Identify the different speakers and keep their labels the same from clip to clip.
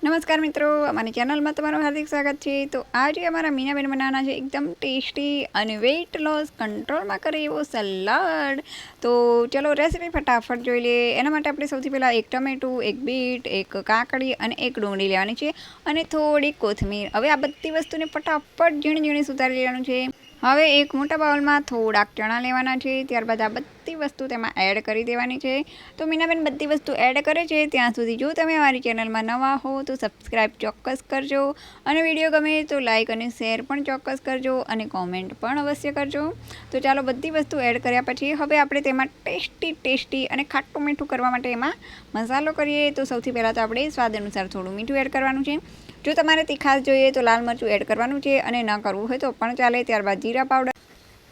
Speaker 1: નમસ્કાર મિત્રો, અમારી ચેનલમાં તમારું હાર્દિક સ્વાગત છે। તો આજે અમારા મીનાબેન બનાવવાના છે એકદમ ટેસ્ટી અને વેઇટ લોસ કંટ્રોલમાં કરે એવો સલાડ। તો ચલો રેસીપી ફટાફટ જોઈ લઈએ। એના માટે આપણે સૌથી પહેલાં એક ટમેટું, એક બીટ, એક કાકડી અને એક ડુંગળી લેવાની છે અને થોડી કોથમીર। હવે આ બધી વસ્તુને ફટાફટ ઝીણી ઝીણી સુધારી લેવાનું છે। હવે એક મોટા બાઉલમાં થોડાક ચણા લેવાના છે, ત્યારબાદ આ બધી વસ્તુ તેમાં એડ કરી દેવાની છે। તો મીનાબેન બધી વસ્તુ એડ કરે છે ત્યાં સુધી જો તમે અમારી ચેનલમાં નવા હો તો સબસ્ક્રાઈબ ચોક્કસ કરજો અને વિડીયો ગમે તો લાઇક અને શેર પણ ચોક્કસ કરજો અને કોમેન્ટ પણ અવશ્ય કરજો। તો ચાલો બધી વસ્તુ એડ કર્યા પછી હવે આપણે તેમાં ટેસ્ટી અને ખાટું મીઠું કરવા માટે એમાં મસાલો કરીએ। તો સૌથી પહેલાં તો આપણે સ્વાદ અનુસાર થોડું મીઠું એડ કરવાનું છે। જો તમારે તીખાશ જોઈએ તો લાલ મરચું એડ કરવાનું છે અને ન કરવું હોય તો પણ ચાલે। ત્યારબાદ જીરા પાવડર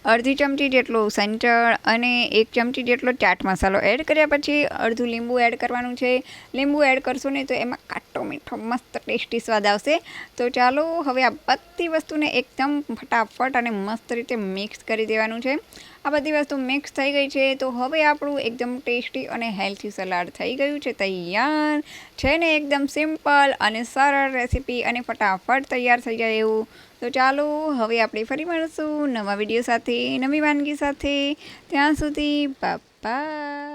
Speaker 1: અડધી ચમચી જેટલો સંચળ અને એક ચમચી જેટલો ચાટ મસાલો એડ કર્યા પછી અડધું લીંબુ એડ કરવાનું છે। લીંબુ એડ કરશો ને તો એમાં ખાટો મીઠો મસ્ત ટેસ્ટી સ્વાદ આવશે। તો ચાલો હવે આ બધી વસ્તુને એકદમ ફટાફટ અને મસ્ત રીતે મિક્સ કરી દેવાનું છે। આ બધી વસ્તુ મિક્સ થઈ ગઈ છે તો હવે આપણું એકદમ ટેસ્ટી અને હેલ્થી સલાડ થઈ ગયું છે તૈયાર છે ને। એકદમ સિમ્પલ અને સરળ રેસીપી અને ફટાફટ તૈયાર થઈ જાય એવું। તો ચાલો હવે આપણે ફરી મળીશું નવા વિડીયો સાથે, નવી વાનગી સાથે। ત્યાં સુધી બાય।